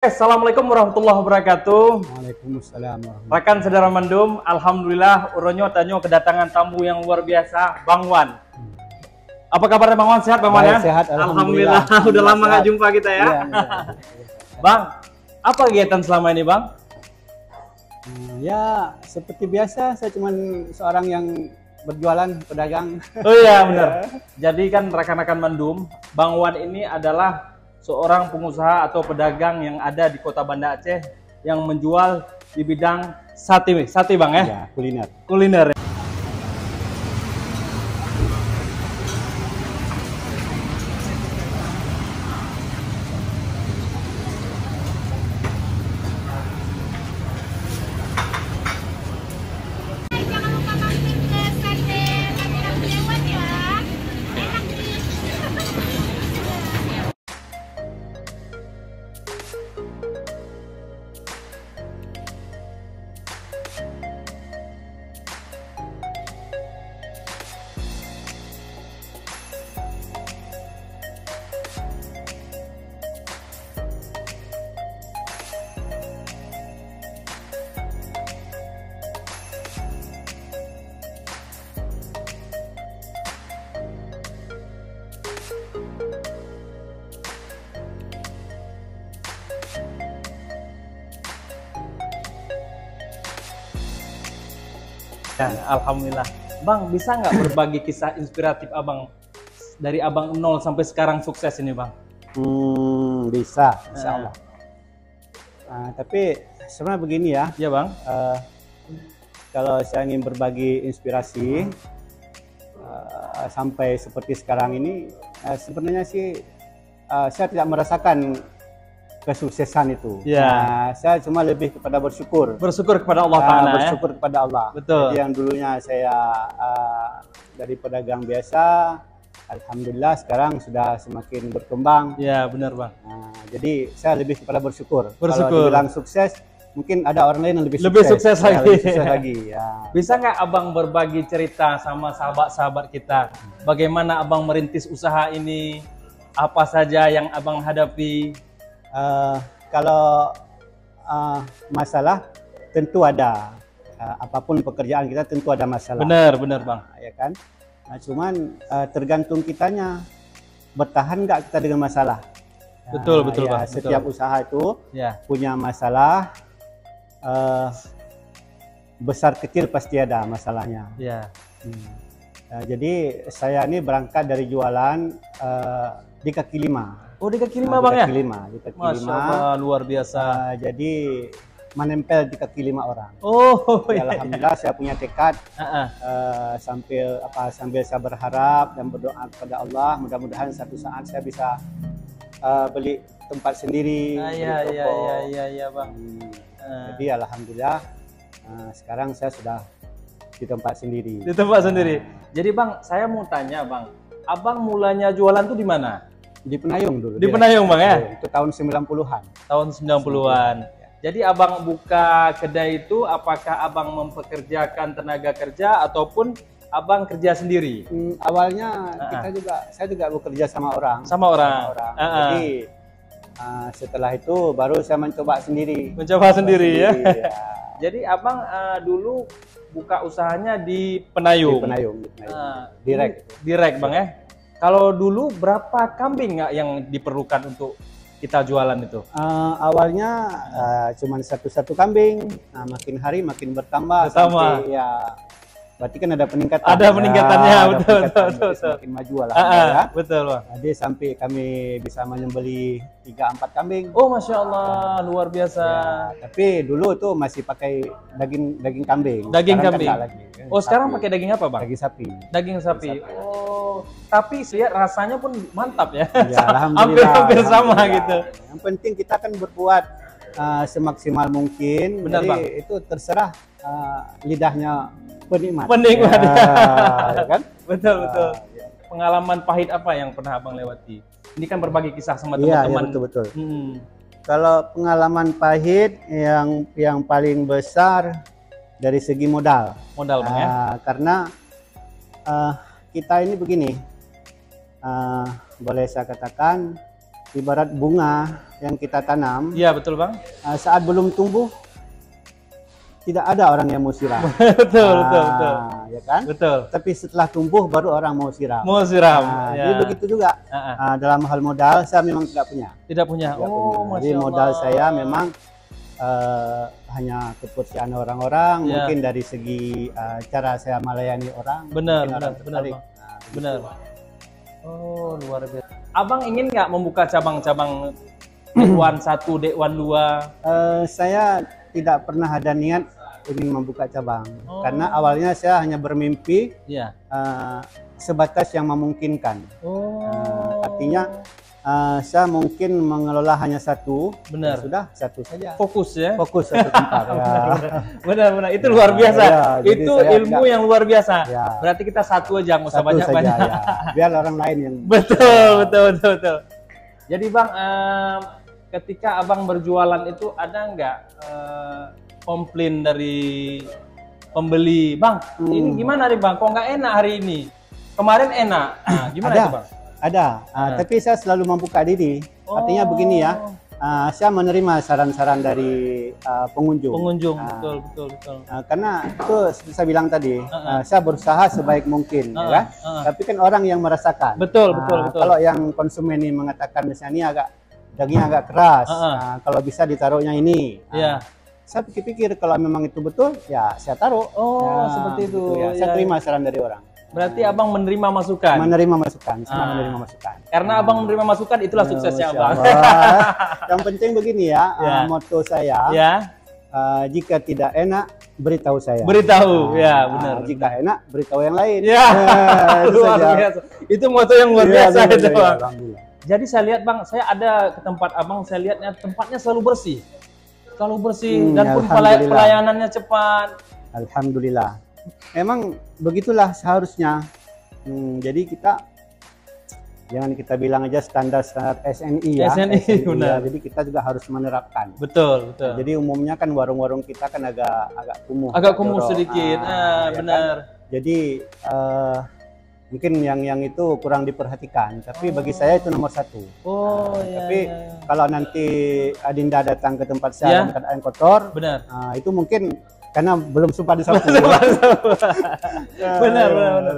Assalamualaikum warahmatullahi wabarakatuh. Waalaikumsalam warahmatullahi Rekan saudara Mendum, alhamdulillah uronyo tanyo kedatangan tamu yang luar biasa, Bang Wan. Apa kabarnya Bang Wan? Sehat Bang Wan ya? Sehat, alhamdulillah. Udah lama nggak jumpa kita ya. Iya. Bang, apa kegiatan selama ini Bang? Ya seperti biasa, saya cuma seorang yang berjualan, pedagang. Oh iya benar. Jadi kan rekan-rekan Mendum, Bang Wan ini adalah seorang pengusaha atau pedagang yang ada di Kota Banda Aceh yang menjual di bidang sate Bang ya? Ya, kuliner. Kuliner. Jangan lupa mampir ke Sate Rapi Lewat ya. Enak nih. Ya, alhamdulillah. Bang, bisa nggak berbagi kisah inspiratif Abang dari Abang nol sampai sekarang sukses ini Bang? Bisa, insya Allah. Tapi sebenarnya begini ya, Iya Bang. kalau saya ingin berbagi inspirasi sampai seperti sekarang ini, sebenarnya sih saya tidak merasakan kesuksesan itu. Ya. Saya cuma lebih kepada bersyukur. Bersyukur kepada Allah Ta'ala ya. Bersyukur kepada Allah. Betul. Jadi yang dulunya saya dari pedagang biasa, alhamdulillah sekarang sudah semakin berkembang. Ya benar Bang. Jadi saya lebih kepada bersyukur. Bersyukur. Kalau dibilang sukses, mungkin ada orang lain yang lebih Sukses lagi. Lebih sukses lagi. Ya. Bisa nggak Abang berbagi cerita sama sahabat-sahabat kita? Bagaimana Abang merintis usaha ini? Apa saja yang Abang hadapi? Kalau masalah tentu ada. Apapun pekerjaan kita tentu ada masalah. Benar Bang. Ya kan? Cuman tergantung kitanya bertahan nggak kita dengan masalah. Betul Ya, Bang. setiap usaha itu Ya. punya masalah, besar kecil pasti ada masalahnya. Ya. Jadi saya ini berangkat dari jualan di kaki lima. Oh di kaki lima Bang ya? Di kaki Masya lima. Allah luar biasa. Jadi menempel di kaki lima orang. Oh Ya, iya. alhamdulillah saya punya tekad Ah, sambil saya berharap dan berdoa kepada Allah, mudah-mudahan satu saat saya bisa beli tempat sendiri. beli Iya toko. Bang. Jadi alhamdulillah sekarang saya sudah di tempat sendiri. Di tempat sendiri. Jadi Bang, saya mau tanya Bang, Abang mulanya jualan tuh di mana? Di Penayung dulu. Di Penayung Bang ya? Itu tahun 90-an. Tahun 90-an. Jadi Abang buka kedai itu apakah Abang mempekerjakan tenaga kerja ataupun Abang kerja sendiri? Awalnya saya juga bekerja sama orang. Sama orang. Jadi setelah itu baru saya mencoba sendiri. Mencoba sendiri ya. Ya. Jadi Abang dulu buka usahanya di Penayung. Di Penayung. Direct. Direct Bang ya. Kalau dulu berapa kambing nggak yang diperlukan untuk kita jualan itu? Awalnya cuma satu kambing. Nah, makin hari makin bertambah. Sampai ya berarti kan ada peningkatan. Ada peningkatannya, ada betul. Semakin maju alhamdulillah. Betul Bang. Jadi sampai kami bisa menyembeli 3-4 kambing. Oh Masya Allah, luar biasa. Ya, tapi dulu tuh masih pakai daging kambing. Daging Sekarang kambing. kan nggak lagi. Oh sekarang Sapi. pakai daging apa Bang? Daging sapi. Daging sapi. Oh, tapi lihat rasanya pun mantap ya. Ya, alhamdulillah. Hampir sama Alhamdulillah. gitu. Yang penting kita kan berbuat semaksimal mungkin. Benar, Jadi Bang. itu terserah lidahnya penikmat. Penikmat. Ya, kan? Betul. Ya. Pengalaman pahit apa yang pernah Abang lewati? Ini kan berbagi kisah sama Iya, teman-teman. betul. Hmm. Kalau pengalaman pahit yang paling besar dari segi modal. Modal Bang ya. Karena kita ini begini, boleh saya katakan ibarat bunga yang kita tanam, Iya, betul Bang. saat belum tumbuh tidak ada orang yang mau siram. Betul, betul, betul. Ya kan? Betul. Tapi setelah tumbuh baru orang mau siram. Mau siram. Ya. Jadi begitu juga. Dalam hal modal saya memang tidak punya. Tidak punya. Tidak Oh, punya. Masya Jadi Allah. modal saya memang hanya kepercayaan orang-orang, Ya. mungkin dari segi cara saya melayani orang. Benar, mungkin benar, orang benar, tertarik. Bang. Benar. Oh, luar biasa. Abang ingin nggak membuka cabang-cabang Dekwan 1, Dekwan 2? Saya tidak pernah ada niat ingin membuka cabang, Oh. karena awalnya saya hanya bermimpi Iya. sebatas yang memungkinkan. Oh. Artinya saya mungkin mengelola hanya satu, Benar. ya sudah satu saja. Fokus ya. Fokus satu tempat. Ya. Benar-benar itu luar biasa. Ya, jadi Itu saya ilmu yang luar biasa. Ya. Berarti kita satu aja, nggak usah Satu banyak-banyak. saja, ya. Biar orang lain yang Betul, betul, betul, betul. Jadi Bang, ketika Abang berjualan itu ada nggak komplain dari pembeli? Bang, ini gimana nih Bang? Kok nggak enak hari ini? Kemarin enak. Nah, gimana Ada. itu Bang? ada. Tapi saya selalu membuka diri. Artinya begini ya. Saya menerima saran-saran dari pengunjung. Pengunjung, betul, betul, betul. Karena itu seperti saya bilang tadi, saya berusaha sebaik mungkin, ya kan? Tapi kan orang yang merasakan. Betul, betul, betul. Kalau yang konsumen ini mengatakan misalnya ini dagingnya agak keras, kalau bisa ditaruhnya ini. Iya. Saya pikir-pikir kalau memang itu betul, ya saya taruh. Oh, seperti itu. Gitu ya. Saya Ya. terima saran dari orang. Berarti Abang menerima masukan. Menerima masukan, sangat menerima masukan. Karena Abang menerima masukan, itulah suksesnya Masya Abang. Allah. Yang penting begini ya, Ya. moto saya. Ya, Jika tidak enak, beritahu saya. beritahu. Ya, benar. Jika enak, beritahu yang lain. Ya, Itu luar saja. biasa. Itu moto yang luar Iya, biasa itu alhamdulillah, Bang. alhamdulillah. Jadi saya lihat Bang, saya ada ke tempat Abang, saya lihatnya tempatnya selalu bersih. Selalu bersih dan pun Alhamdulillah. pelayanannya cepat. Alhamdulillah. Emang begitulah seharusnya. Jadi kita jangan kita bilang aja standar SNI ya. SNI, benar. Ya, jadi kita juga harus menerapkan. Betul, betul. Jadi umumnya kan warung-warung kita kan agak kumuh. Agak kumuh jorok. sedikit. Ya Benar. kan? Jadi mungkin yang itu kurang diperhatikan. Tapi bagi saya itu nomor satu. Oh, iya. Tapi iya. kalau nanti Adinda datang ke tempat saya Ya. dalam keadaan kotor, Benar. itu mungkin karena belum sempat disapu. Benar, benar.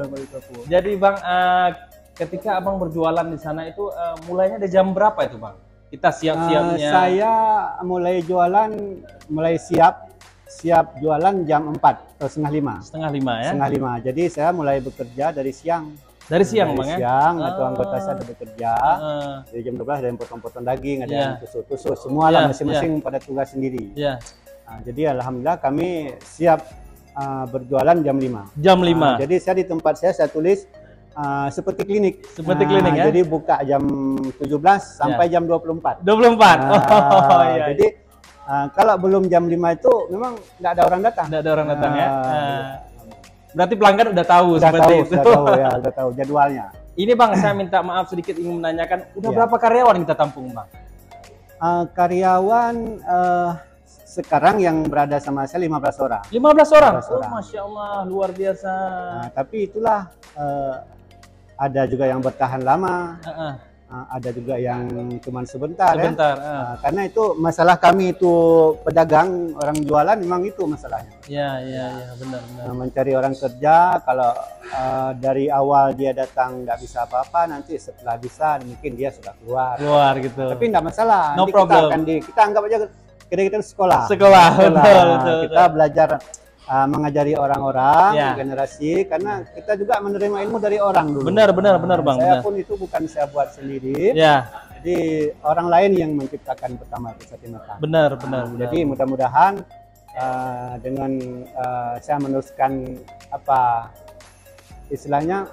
Jadi Bang, ketika Abang berjualan di sana itu mulainya dari jam berapa itu Bang? Kita siap-siapnya. Saya mulai jualan, mulai siap jualan jam 4 atau setengah 5. Setengah 5 ya? Setengah 5. Jadi saya mulai bekerja dari siang. Dari siang Dari Bang ya? siang atau anggota saya ada bekerja. Dari jam 12 ada yang potong-potong daging, ada yang tusuk-tusuk. Semua lah masing-masing pada tugas sendiri. Iya. Jadi alhamdulillah kami siap berjualan jam 5. Jam 5. Jadi saya di tempat saya tulis seperti klinik. Seperti klinik ya? Jadi buka jam 17 sampai jam 24. 24. Oh iya. Jadi kalau belum jam 5 itu memang tidak ada orang datang. Tidak ada orang datang ya. Berarti pelanggan udah tahu seperti itu. Sudah tahu jadwalnya. Ini Bang, saya minta maaf sedikit ingin menanyakan, udah berapa karyawan kita tampung Bang? Karyawan sekarang yang berada sama saya 15 orang. 15 orang. 15 orang. Oh, Masya Allah, luar biasa. Tapi itulah ada juga yang bertahan lama. Ada juga yang cuma sebentar. Sebentar. Ya. Karena itu masalah kami itu pedagang, orang jualan memang itu masalahnya. Ya, benar. Mencari orang kerja, kalau dari awal dia datang nggak bisa apa-apa, nanti setelah bisa mungkin dia sudah keluar. Keluar gitu. Tapi nggak masalah. No Nanti problem. kita anggap aja kita sekolah. Sekolah, betul. Kita belajar mengajari orang-orang, Ya. generasi, karena kita juga menerima ilmu dari orang dulu. Benar Bang. Saya Benar. pun itu bukan saya buat sendiri. Ya, Jadi orang lain yang menciptakan pertama Pusat Makan. benar. Jadi mudah-mudahan dengan saya meneruskan apa istilahnya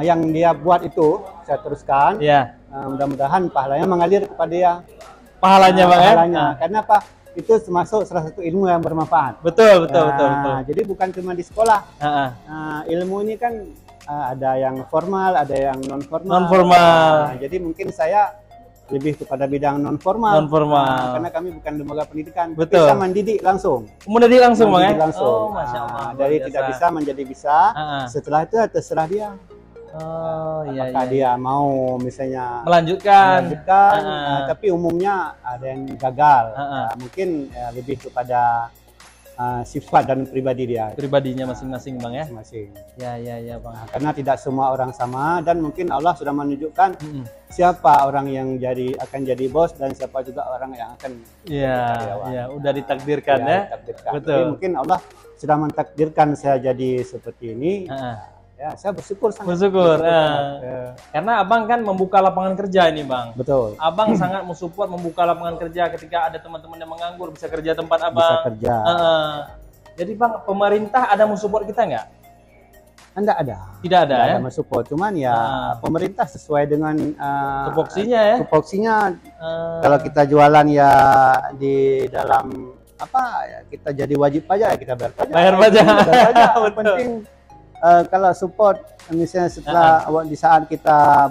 yang dia buat itu saya teruskan. Ya. Mudah-mudahan pahalanya mengalir kepada dia. Pahalanya Bang ya. Pahalanya. Karena apa? Itu termasuk salah satu ilmu yang bermanfaat. Betul. Jadi bukan cuma di sekolah. Ilmu ini kan ada yang formal, ada yang non formal. Jadi mungkin saya lebih kepada bidang non formal. Karena kami bukan lembaga pendidikan. Betul. Bisa mendidik langsung. Mendidik langsung Bang ya. Mendidik langsung. Oh, Masya Allah. Dari luar tidak biasa. bisa menjadi bisa. Setelah itu terserah dia. Oh iya. Apakah dia mau misalnya melanjutkan, tapi umumnya ada yang gagal. Mungkin lebih kepada sifat dan pribadinya masing-masing bang ya. Ya bang. Karena tidak semua orang sama dan mungkin Allah sudah menunjukkan siapa orang yang akan jadi bos dan siapa juga orang yang akan. Iya, udah ditakdirkan ya. Ditakdirkan. Betul. Jadi mungkin Allah sudah mentakdirkan saya jadi seperti ini. Ya, saya bersyukur sangat. Bersyukur. Karena abang kan membuka lapangan kerja ini bang. Betul. Abang sangat mensupport membuka lapangan kerja ketika ada teman-teman yang menganggur bisa kerja tempat abang. Bisa kerja. Jadi bang, pemerintah ada mensupport kita nggak? Tidak ada. Tidak ada ya? Ada mensupport. Cuman ya pemerintah sesuai dengan tupoksinya ya. Tupoksinya. Kalau kita jualan ya di dalam kita jadi wajib pajak ya kita bayar pajak. Bayar pajak. Penting. Kalau support misalnya setelah di saat kita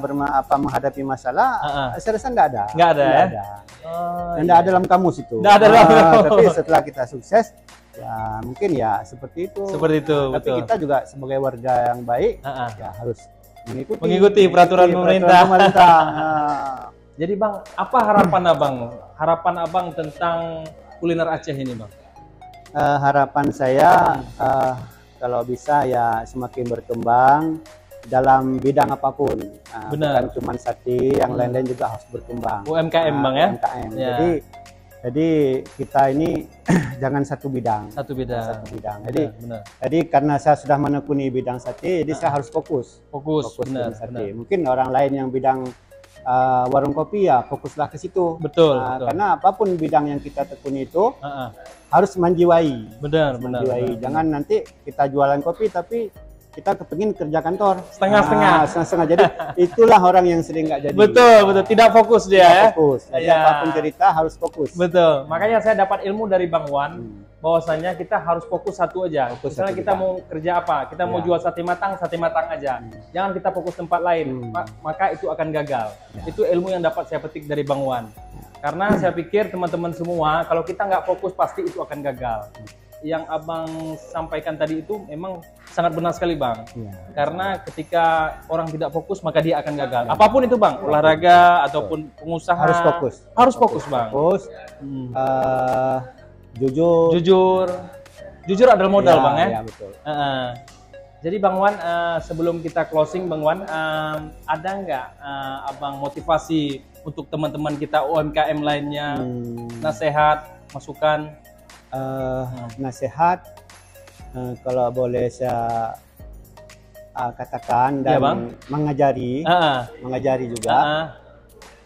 menghadapi masalah, saya rasa nggak ada. Nggak ada. Nggak ada dalam kamus itu. Nggak ada dalam kamus. Tapi setelah kita sukses, ya mungkin ya seperti itu. Seperti itu. Tapi betul. Kita juga sebagai warga yang baik, ya harus mengikuti peraturan pemerintah. Jadi bang, apa harapan abang? Harapan abang tentang kuliner Aceh ini bang? Harapan saya. Kalau bisa ya semakin berkembang dalam bidang apapun. Bukan cuma sate, yang lain-lain juga harus berkembang. UMKM bang ya? UMKM. Ya. Jadi kita ini jangan satu bidang. Satu bidang. Jadi karena saya sudah menekuni bidang sate, jadi saya harus fokus. Fokus sate. Mungkin orang lain yang bidang warung kopi ya fokuslah ke situ. Betul. Karena apapun bidang yang kita tekuni itu harus menjiwai. Benar. Jangan nanti kita jualan kopi tapi kita kepingin kerja kantor setengah-setengah. Jadi itulah orang yang sering nggak jadi. Betul. Tidak fokus dia. Fokus. Jadi apapun cerita harus fokus. Betul. Makanya saya dapat ilmu dari Bang Wan. Bahwasanya kita harus fokus satu aja. Misalnya kita mau kerja apa, kita mau jual sate matang aja. Jangan kita fokus tempat lain, maka itu akan gagal. Itu ilmu yang dapat saya petik dari Bang Wan. Karena saya pikir teman-teman semua, kalau kita nggak fokus pasti itu akan gagal. Yang abang sampaikan tadi itu memang sangat benar sekali bang. Karena ketika orang tidak fokus maka dia akan gagal. Apapun itu bang, olahraga ataupun pengusaha harus fokus bang. Jujur adalah modal bang ya. Betul. Jadi Bang Wan, sebelum kita closing Bang Wan, ada nggak abang motivasi untuk teman-teman kita UMKM lainnya, nasihat, masukan? Nasihat, kalau boleh saya katakan dan mengajari juga.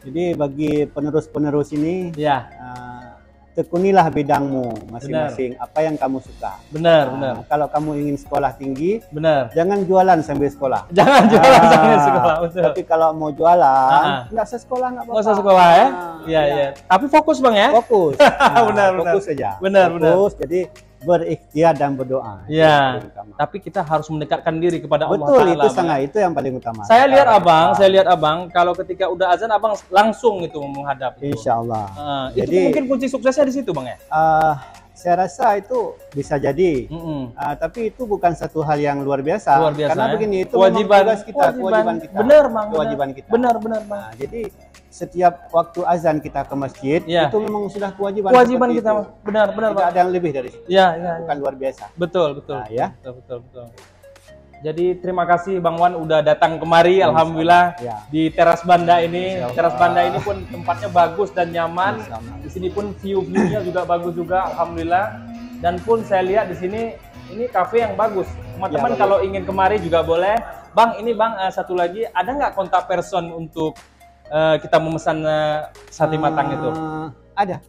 Jadi bagi penerus-penerus ini, tekunilah bidangmu masing-masing, apa yang kamu suka. Benar. Kalau kamu ingin sekolah tinggi, jangan jualan sambil sekolah. Jangan jualan sambil sekolah, betul. Tapi kalau mau jualan, nggak usah sekolah, nggak apa-apa. Nggak usah sekolah ya? Iya. Tapi fokus bang ya? Fokus. Benar. Fokus saja. Benar. Jadi berikhtiar dan berdoa. Iya. Tapi kita harus mendekatkan diri kepada Allah Ta'ala. Betul, itu yang paling utama. Saya lihat abang, kalau ketika udah azan abang langsung itu menghadap. Insya Allah. Itu mungkin kunci suksesnya di situ bang ya? Saya rasa itu bisa jadi. Tapi itu bukan satu hal yang luar biasa. Karena begini, itu kewajiban kita. Benar bang. Kewajiban kita. Benar bang. Jadi setiap waktu azan kita ke masjid, itu memang sudah kewajiban kita. Benar Tidak ada yang lebih dari itu. Bukan luar biasa. Betul. Betul. Jadi terima kasih Bang Wan udah datang kemari, alhamdulillah di Teras Banda ini. Teras Banda ini pun tempatnya bagus dan nyaman. Di sini pun view-nya juga bagus juga, alhamdulillah. Dan pun saya lihat di sini ini kafe yang bagus. Teman-teman kalau ingin kemari juga boleh. Bang, ini Bang satu lagi, ada nggak kontak person untuk kita memesan sate matang itu? Ada.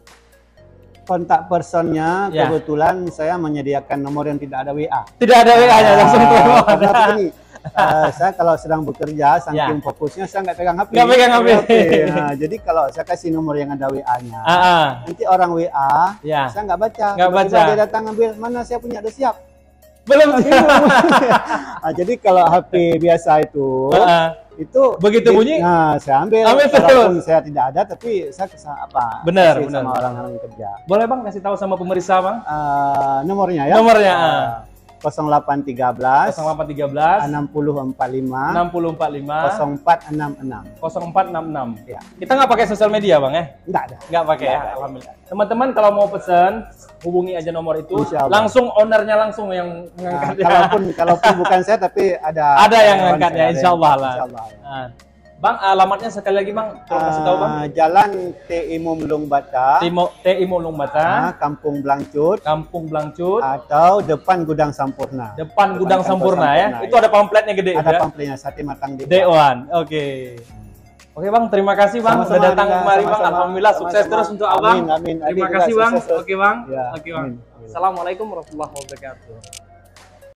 Kontak personnya kebetulan saya menyediakan nomor yang tidak ada WA. Tidak ada WA-nya langsung telepon. Begini, saya kalau sedang bekerja saking fokusnya saya nggak pegang HP. Nggak pegang HP. Jadi kalau saya kasih nomor yang ada WA-nya, nanti orang WA saya nggak baca. Dia datang ambil, mana saya punya udah siap. Belum. Jadi kalau HP biasa itu begitu bunyi, saya ambil. Walaupun saya tidak ada, tapi saya benar sama orang-orang kerja. Boleh bang kasih tahu sama pemirsa bang? Nomornya ya. Nomornya. 0813 0813 6045 6045 0466. 0466. Ya. Kita nggak pakai sosial media, Bang ya? Enggak ada. Nggak pakai ya, alhamdulillah. Teman-teman kalau mau pesan, hubungi aja nomor itu. Insya Allah. Langsung ownernya langsung yang mengangkat. Kalaupun bukan saya, tapi ada yang ngangkatnya, insya Allah lah. Insya Allah. Nah, Bang, alamatnya sekali lagi Bang, tolong kasih tahu Bang. Jalan TI Mulung Bata, TI Mulung Bata, Kampung Blangcut, atau depan Gudang Sampurna. Depan Gudang Sampurna ya. Itu ada pamfletnya gede. Ada pamfletnya Sate Matang Dewan. Oke. Oke Bang, terima kasih Bang sudah datang kemari Bang. Alhamdulillah sukses terus untuk Abang. Amin. Terima kasih Bang. Oke Bang. Ya, Oke Bang. amin. Assalamualaikum warahmatullahi wabarakatuh.